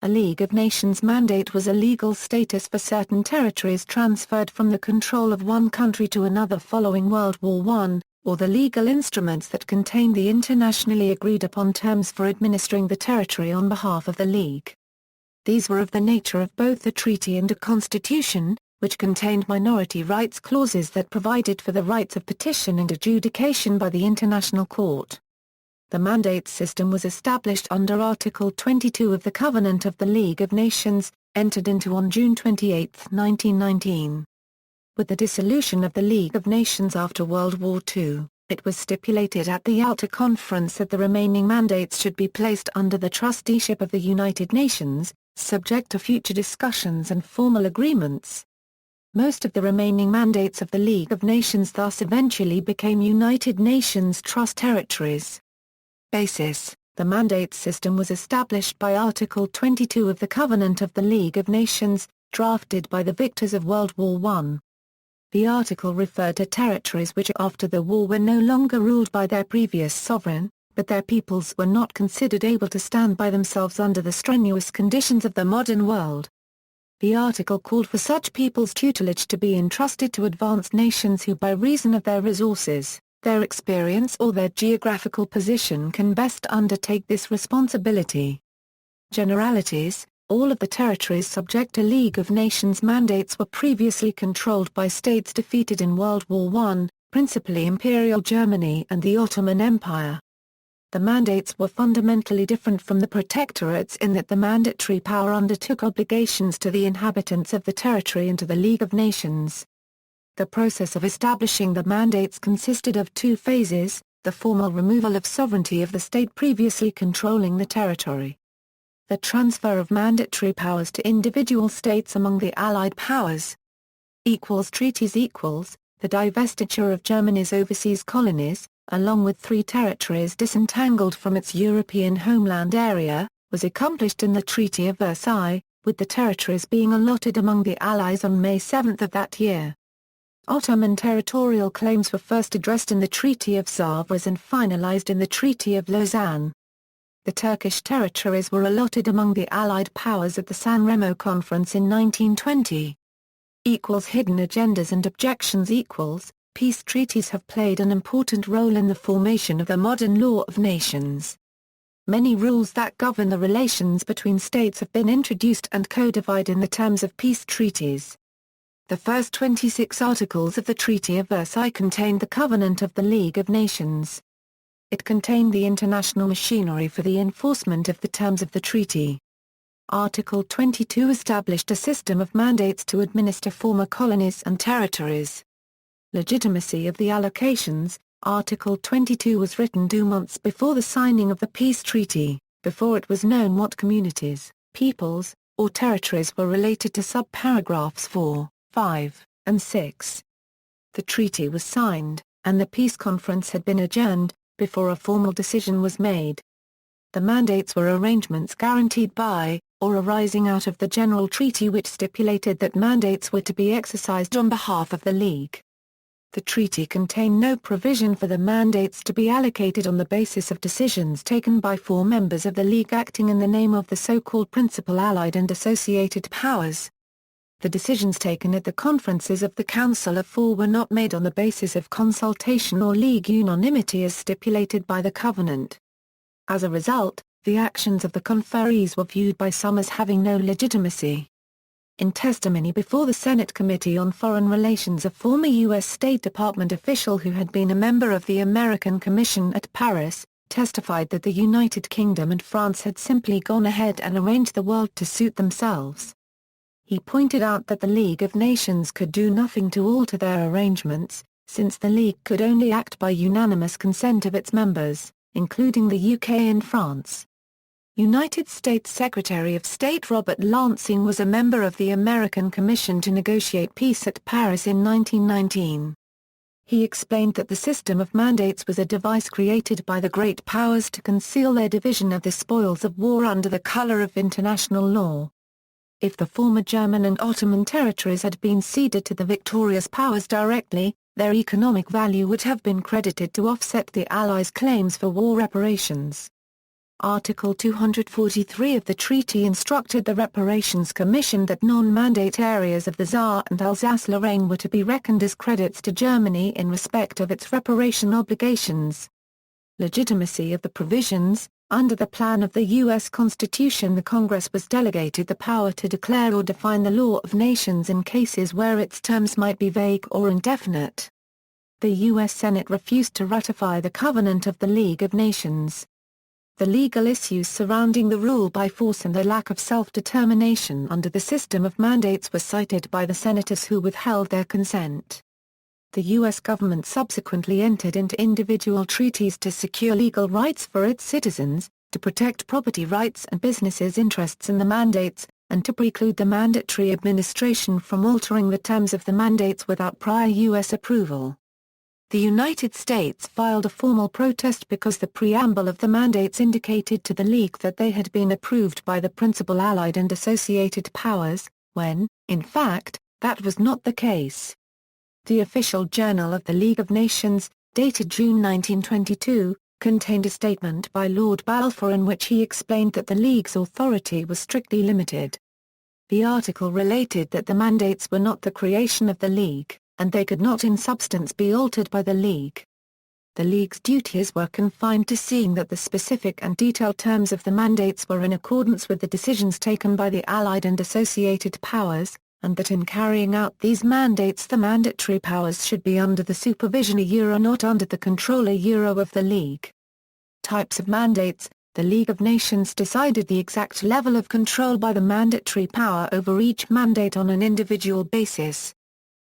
A League of Nations mandate was a legal status for certain territories transferred from the control of one country to another following World War I, or the legal instruments that contained the internationally agreed upon terms for administering the territory on behalf of the League. These were of the nature of both a treaty and a constitution, which contained minority rights clauses that provided for the rights of petition and adjudication by the International Court. The mandate system was established under Article 22 of the Covenant of the League of Nations, entered into on June 28, 1919. With the dissolution of the League of Nations after World War II, it was stipulated at the Yalta Conference that the remaining mandates should be placed under the trusteeship of the United Nations, subject to future discussions and formal agreements. Most of the remaining mandates of the League of Nations thus eventually became United Nations Trust territories. Basis: the mandate system was established by Article 22 of the Covenant of the League of Nations, drafted by the victors of World War I. The article referred to territories which after the war were no longer ruled by their previous sovereign, but their peoples were not considered able to stand by themselves under the strenuous conditions of the modern world. The article called for such peoples' tutelage to be entrusted to advanced nations who by reason of their resources, their experience or their geographical position can best undertake this responsibility. Generalities: all of the territories subject to League of Nations mandates were previously controlled by states defeated in World War I, principally Imperial Germany and the Ottoman Empire. The mandates were fundamentally different from the protectorates in that the mandatory power undertook obligations to the inhabitants of the territory and to the League of Nations. The process of establishing the mandates consisted of two phases: the formal removal of sovereignty of the state previously controlling the territory. The transfer of mandatory powers to individual states among the Allied powers. Treaties equals, the divestiture of Germany's overseas colonies, along with 3 territories disentangled from its European homeland area, was accomplished in the Treaty of Versailles, with the territories being allotted among the Allies on May 7 of that year. Ottoman territorial claims were first addressed in the Treaty of Sèvres and finalized in the Treaty of Lausanne. The Turkish territories were allotted among the Allied powers at the San Remo Conference in 1920. Hidden agendas and objections equals, peace treaties have played an important role in the formation of the modern law of nations. Many rules that govern the relations between states have been introduced and codified in the terms of peace treaties. The first 26 articles of the Treaty of Versailles contained the Covenant of the League of Nations. It contained the international machinery for the enforcement of the terms of the treaty. Article 22 established a system of mandates to administer former colonies and territories. Legitimacy of the allocations: Article 22 was written 2 months before the signing of the peace treaty, before it was known what communities, peoples, or territories were related to subparagraphs 4, 5, and 6. The treaty was signed, and the peace conference had been adjourned, before a formal decision was made. The mandates were arrangements guaranteed by, or arising out of the General Treaty which stipulated that mandates were to be exercised on behalf of the League. The treaty contained no provision for the mandates to be allocated on the basis of decisions taken by 4 members of the League acting in the name of the so-called Principal Allied and Associated Powers. The decisions taken at the conferences of the Council of 4 were not made on the basis of consultation or League unanimity as stipulated by the Covenant. As a result, the actions of the conferees were viewed by some as having no legitimacy. In testimony before the Senate Committee on Foreign Relations, a former U.S. State Department official who had been a member of the American Commission at Paris, testified that the United Kingdom and France had simply gone ahead and arranged the world to suit themselves. He pointed out that the League of Nations could do nothing to alter their arrangements, since the League could only act by unanimous consent of its members, including the UK and France. United States Secretary of State Robert Lansing was a member of the American Commission to negotiate peace at Paris in 1919. He explained that the system of mandates was a device created by the great powers to conceal their division of the spoils of war under the color of international law. If the former German and Ottoman territories had been ceded to the victorious powers directly, their economic value would have been credited to offset the Allies' claims for war reparations. Article 243 of the treaty instructed the Reparations Commission that non-mandate areas of the Saar and Alsace-Lorraine were to be reckoned as credits to Germany in respect of its reparation obligations. Legitimacy of the provisions. Under the plan of the U.S. Constitution, the Congress was delegated the power to declare or define the law of nations in cases where its terms might be vague or indefinite. The U.S. Senate refused to ratify the Covenant of the League of Nations. The legal issues surrounding the rule by force and the lack of self-determination under the system of mandates were cited by the senators who withheld their consent. The U.S. government subsequently entered into individual treaties to secure legal rights for its citizens, to protect property rights and businesses' interests in the mandates, and to preclude the mandatory administration from altering the terms of the mandates without prior U.S. approval. The United States filed a formal protest because the preamble of the mandates indicated to the League that they had been approved by the principal allied and associated powers, when, in fact, that was not the case. The official Journal of the League of Nations, dated June 1922, contained a statement by Lord Balfour in which he explained that the League's authority was strictly limited. The article related that the mandates were not the creation of the League, and they could not in substance be altered by the League. The League's duties were confined to seeing that the specific and detailed terms of the mandates were in accordance with the decisions taken by the Allied and associated powers, and that in carrying out these mandates the mandatory powers should be under the supervision not under the control of the League. Types of mandates. The League of Nations decided the exact level of control by the mandatory power over each mandate on an individual basis.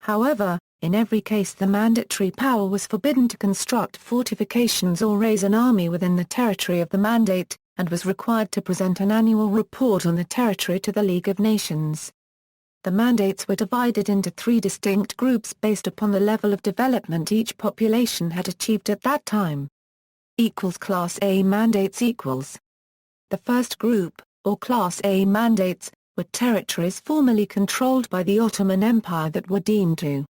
However, in every case the mandatory power was forbidden to construct fortifications or raise an army within the territory of the mandate, and was required to present an annual report on the territory to the League of Nations. The mandates were divided into three distinct groups based upon the level of development each population had achieved at that time. Class A mandates. The first group, or Class A mandates, were territories formerly controlled by the Ottoman Empire that were deemed to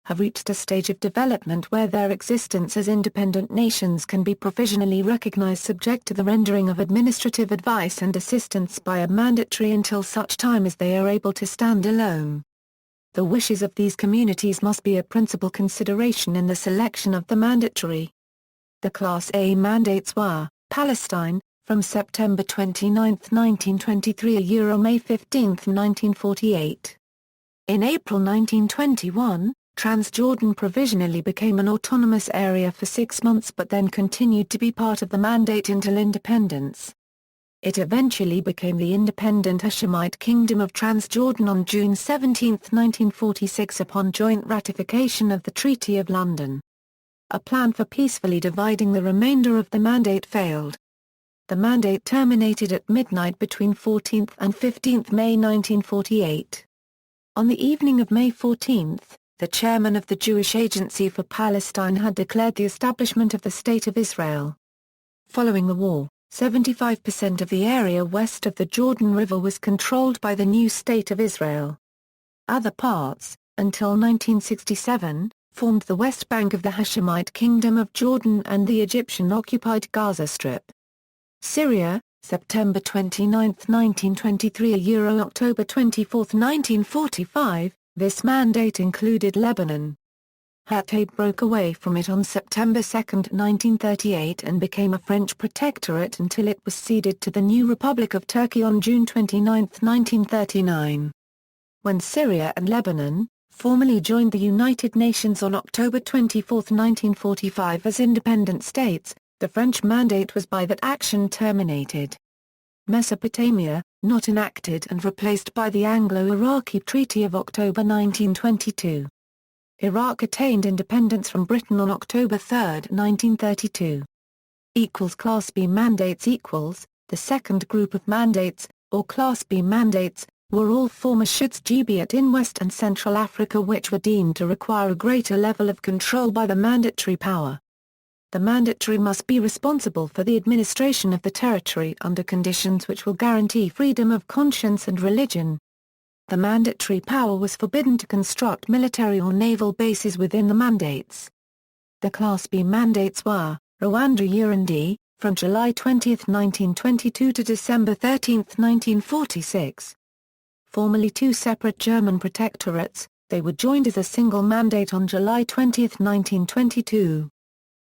have reached a stage of development where their existence as independent nations can be provisionally recognized subject to the rendering of administrative advice and assistance by a mandatory until such time as they are able to stand alone. The wishes of these communities must be a principal consideration in the selection of the mandatory. The Class A mandates were, Palestine, from September 29, 1923 to May 15, 1948. In April 1921, Transjordan provisionally became an autonomous area for 6 months but then continued to be part of the mandate until independence. It eventually became the independent Hashemite Kingdom of Transjordan on June 17, 1946 upon joint ratification of the Treaty of London. A plan for peacefully dividing the remainder of the mandate failed. The mandate terminated at midnight between 14 and 15 May 1948. On the evening of May 14, the chairman of the Jewish Agency for Palestine had declared the establishment of the State of Israel. Following the war, 75% of the area west of the Jordan River was controlled by the new State of Israel. Other parts, until 1967, formed the West Bank of the Hashemite Kingdom of Jordan and the Egyptian-occupied Gaza Strip. Syria, September 29, 1923 – October 24, 1945, this mandate included Lebanon. Hatay broke away from it on September 2, 1938 and became a French protectorate until it was ceded to the new Republic of Turkey on June 29, 1939. When Syria and Lebanon, formally joined the United Nations on October 24, 1945 as independent states, the French mandate was by that action terminated. Mesopotamia, not enacted and replaced by the Anglo-Iraqi Treaty of October 1922. Iraq attained independence from Britain on October 3, 1932. Class B mandates. The second group of mandates, or Class B mandates, were all former Schutzgebiet in West and Central Africa which were deemed to require a greater level of control by the mandatory power. The mandatory must be responsible for the administration of the territory under conditions which will guarantee freedom of conscience and religion. The mandatory power was forbidden to construct military or naval bases within the mandates. The Class B mandates were, Rwanda-Urundi, from July 20, 1922 to December 13, 1946. Formerly two separate German protectorates, they were joined as a single mandate on July 20, 1922.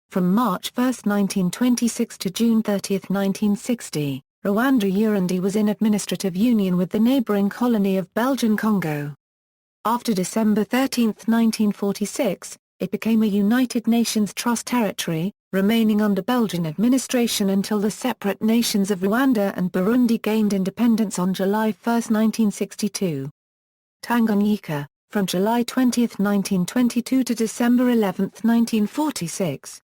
From March 1, 1926 to June 30, 1960, Rwanda-Urundi was in administrative union with the neighboring colony of Belgian Congo. After December 13, 1946, it became a United Nations Trust territory, remaining under Belgian administration until the separate nations of Rwanda and Burundi gained independence on July 1, 1962. Tanganyika, from July 20, 1922 to December 11, 1946.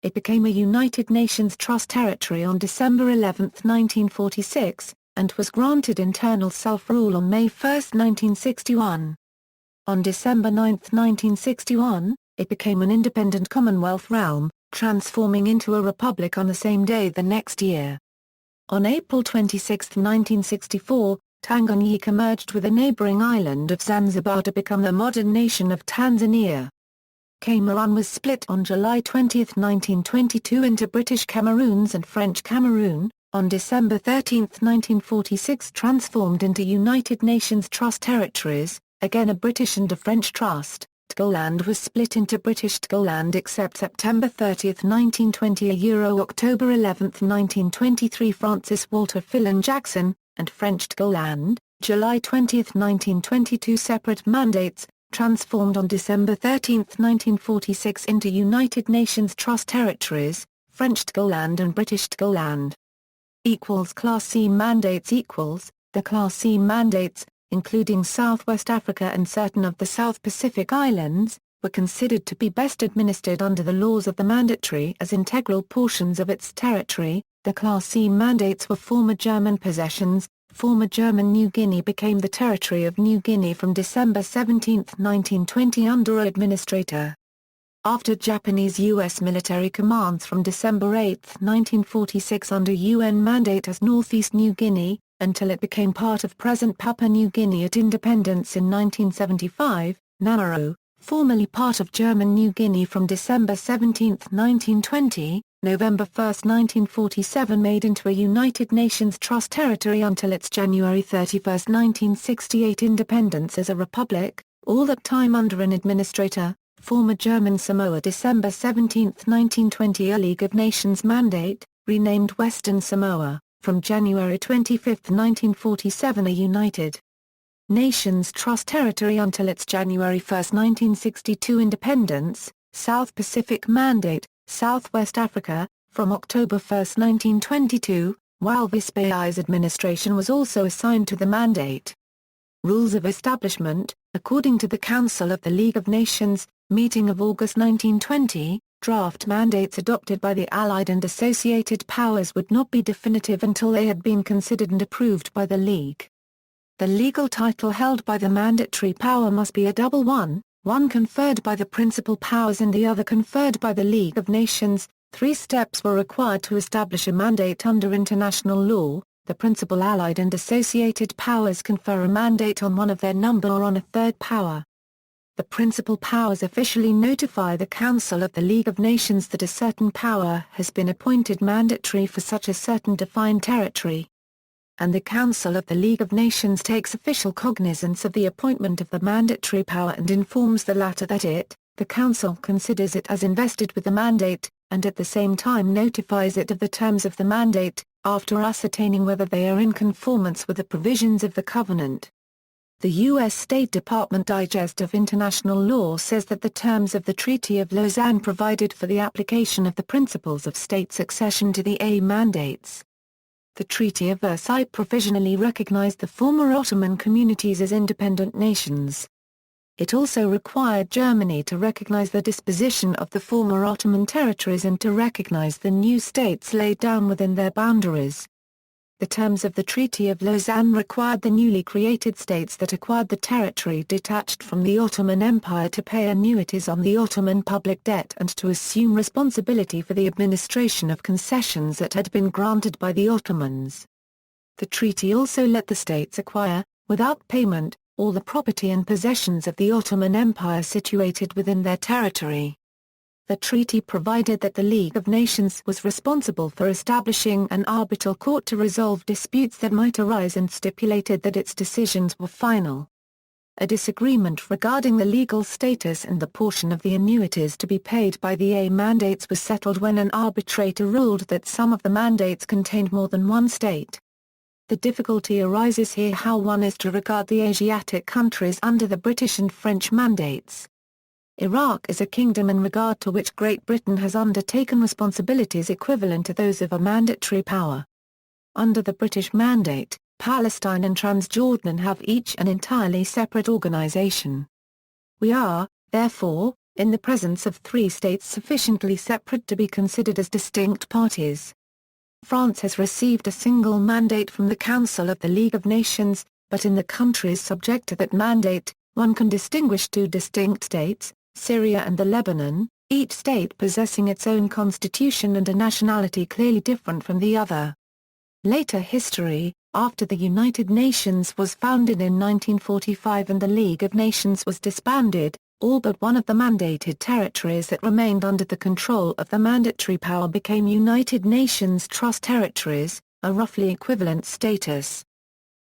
It became a United Nations Trust territory on December 11, 1946, and was granted internal self-rule on May 1, 1961. On December 9, 1961, it became an independent Commonwealth realm, transforming into a republic on the same day the next year. On April 26, 1964, Tanganyika merged with the neighboring island of Zanzibar to become the modern nation of Tanzania. Cameroon was split on July 20, 1922 into British Cameroons and French Cameroon, on December 13, 1946 transformed into United Nations Trust territories, again a British and a French trust. Togoland was split into British Togoland except September 30, 1920 October 11, 1923 Francis Walter Fillon Jackson, and French Togoland, July 20, 1922 separate mandates, transformed on December 13, 1946 into United Nations Trust territories, French Togoland and British Togoland. Class C mandates the Class C mandates, including Southwest Africa and certain of the South Pacific Islands, were considered to be best administered under the laws of the mandatory as integral portions of its territory. The Class C mandates were former German possessions. Former German New Guinea became the territory of New Guinea from December 17, 1920 under administrator. After Japanese-U.S. military commands from December 8, 1946 under UN mandate as Northeast New Guinea, until it became part of present Papua New Guinea at independence in 1975, Nauru, formerly part of German New Guinea from December 17, 1920, November 1, 1947 made into a United Nations Trust territory until its January 31, 1968 independence as a republic, all that time under an administrator. Former German Samoa December 17, 1920 a League of Nations mandate, renamed Western Samoa, from January 25, 1947 a United Nations Trust territory until its January 1, 1962 independence. South Pacific mandate, Southwest Africa, from October 1, 1922, while Visbay's administration was also assigned to the mandate. Rules of establishment, according to the Council of the League of Nations, meeting of August 1920, draft mandates adopted by the Allied and associated powers would not be definitive until they had been considered and approved by the League. The legal title held by the mandatory power must be a double one conferred by the principal powers and the other conferred by the League of Nations. 3 steps were required to establish a mandate under international law. The principal Allied and associated powers confer a mandate on one of their number or on a third power. The principal powers officially notify the Council of the League of Nations that a certain power has been appointed mandatory for such a certain defined territory. And the Council of the League of Nations takes official cognizance of the appointment of the mandatory power and informs the latter that the Council considers it as invested with the mandate, and at the same time notifies it of the terms of the mandate, after ascertaining whether they are in conformance with the provisions of the Covenant. The U.S. State Department Digest of International Law says that the terms of the Treaty of Lausanne provided for the application of the principles of state succession to the A mandates. The Treaty of Versailles provisionally recognized the former Ottoman communities as independent nations. It also required Germany to recognize the disposition of the former Ottoman territories and to recognize the new states laid down within their boundaries. The terms of the Treaty of Lausanne required the newly created states that acquired the territory detached from the Ottoman Empire to pay annuities on the Ottoman public debt and to assume responsibility for the administration of concessions that had been granted by the Ottomans. The treaty also let the states acquire, without payment, all the property and possessions of the Ottoman Empire situated within their territory. The treaty provided that the League of Nations was responsible for establishing an arbitral court to resolve disputes that might arise and stipulated that its decisions were final. A disagreement regarding the legal status and the portion of the annuities to be paid by the A mandates was settled when an arbitrator ruled that some of the mandates contained more than one state. The difficulty arises here how one is to regard the Asiatic countries under the British and French mandates. Iraq is a kingdom in regard to which Great Britain has undertaken responsibilities equivalent to those of a mandatory power. Under the British mandate, Palestine and Transjordan have each an entirely separate organization. We are, therefore, in the presence of three states sufficiently separate to be considered as distinct parties. France has received a single mandate from the Council of the League of Nations, but in the countries subject to that mandate, one can distinguish two distinct states, Syria and the Lebanon, each state possessing its own constitution and a nationality clearly different from the other. Later history, after the United Nations was founded in 1945 and the League of Nations was disbanded, all but one of the mandated territories that remained under the control of the mandatory power became United Nations Trust Territories, a roughly equivalent status.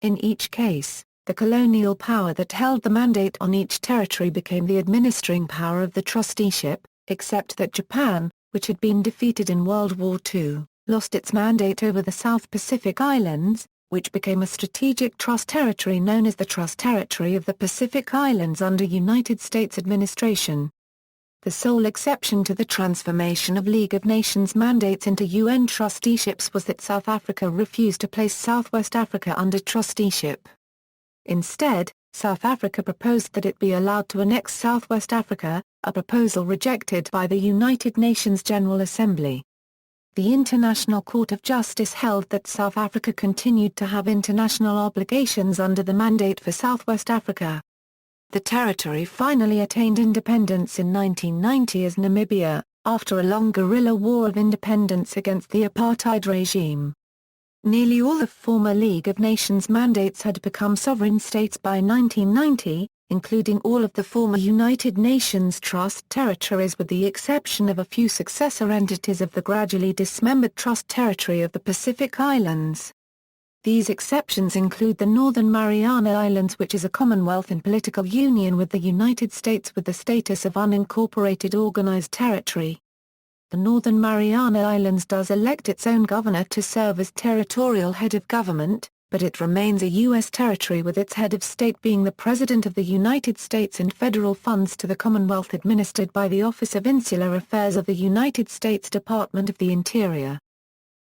In each case, the colonial power that held the mandate on each territory became the administering power of the trusteeship, except that Japan, which had been defeated in World War II, lost its mandate over the South Pacific Islands, which became a strategic trust territory known as the Trust Territory of the Pacific Islands under United States administration. The sole exception to the transformation of League of Nations mandates into UN trusteeships was that South Africa refused to place Southwest Africa under trusteeship. Instead, South Africa proposed that it be allowed to annex Southwest Africa, a proposal rejected by the United Nations General Assembly. The International Court of Justice held that South Africa continued to have international obligations under the mandate for Southwest Africa. The territory finally attained independence in 1990 as Namibia, after a long guerrilla war of independence against the apartheid regime. Nearly all the former League of Nations mandates had become sovereign states by 1990, including all of the former United Nations Trust Territories with the exception of a few successor entities of the gradually dismembered Trust Territory of the Pacific Islands. These exceptions include the Northern Mariana Islands, which is a commonwealth in political union with the United States with the status of unincorporated organized territory. The Northern Mariana Islands does elect its own governor to serve as territorial head of government, but it remains a U.S. territory with its head of state being the President of the United States and federal funds to the Commonwealth administered by the Office of Insular Affairs of the United States Department of the Interior.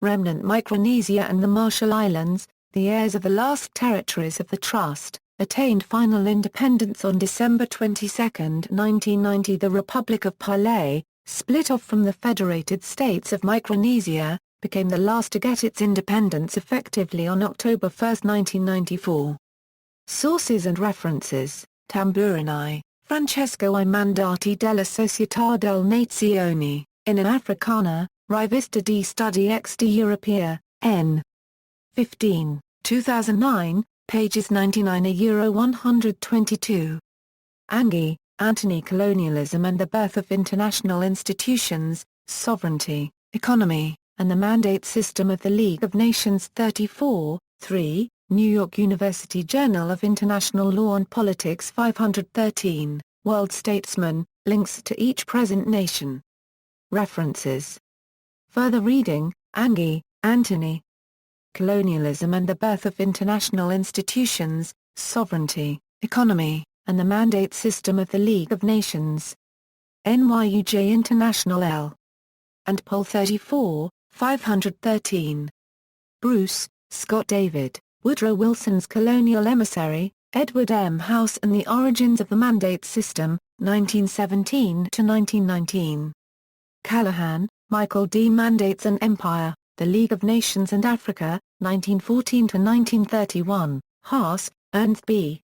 Remnant Micronesia and the Marshall Islands, the heirs of the last territories of the Trust, attained final independence on December 22, 1990. The Republic of Palau, split off from the Federated States of Micronesia, became the last to get its independence effectively on October 1, 1994. Sources and references: Tamburini, Francesco I Mandati della Società delle Nazioni, in an Africana, Rivista di Studi XD Europea, n. 15, 2009, pages 99-122. Angi, Anthony. Colonialism and the Birth of International Institutions, Sovereignty, Economy, and the Mandate System of the League of Nations 34, 3, New York University Journal of International Law and Politics 513, World Statesman, links to each present nation. References. Further reading: Angi, Anthony. Colonialism and the Birth of International Institutions, Sovereignty, Economy, and the Mandate System of the League of Nations. NYUJ International L. and Pol 34, 513. Bruce, Scott David, Woodrow Wilson's Colonial Emissary, Edward M. House and the Origins of the Mandate System, 1917–1919. Callahan, Michael D. Mandates and Empire, The League of Nations and Africa, 1914–1931, Haas, Ernst B.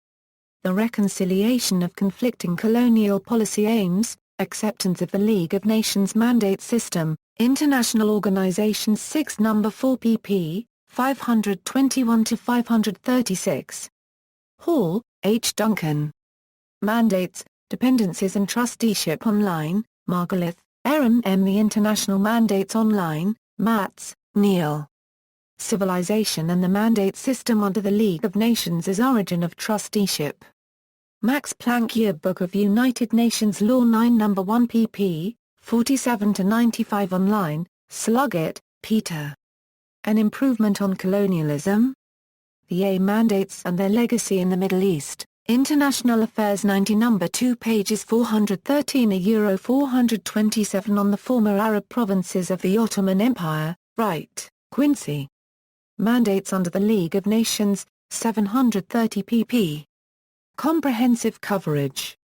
The Reconciliation of Conflicting Colonial Policy Aims, Acceptance of the League of Nations Mandate System, International Organization 6 No. 4 pp. 521–536. Hall, H. Duncan. Mandates, Dependencies and Trusteeship Online, Margolith, Aaron M. The International Mandates Online, Matz, Neil. Civilization and the Mandate System under the League of Nations as Origin of Trusteeship. Max Planck Yearbook of United Nations Law 9 No. 1 pp. 47-95 online, Sluggett, Peter. An Improvement on Colonialism? The A Mandates and Their Legacy in the Middle East, International Affairs 90 No. 2 pages 413 Euro 427 on the former Arab provinces of the Ottoman Empire, Wright, Quincy. Mandates under the League of Nations, 730 pp. Comprehensive coverage.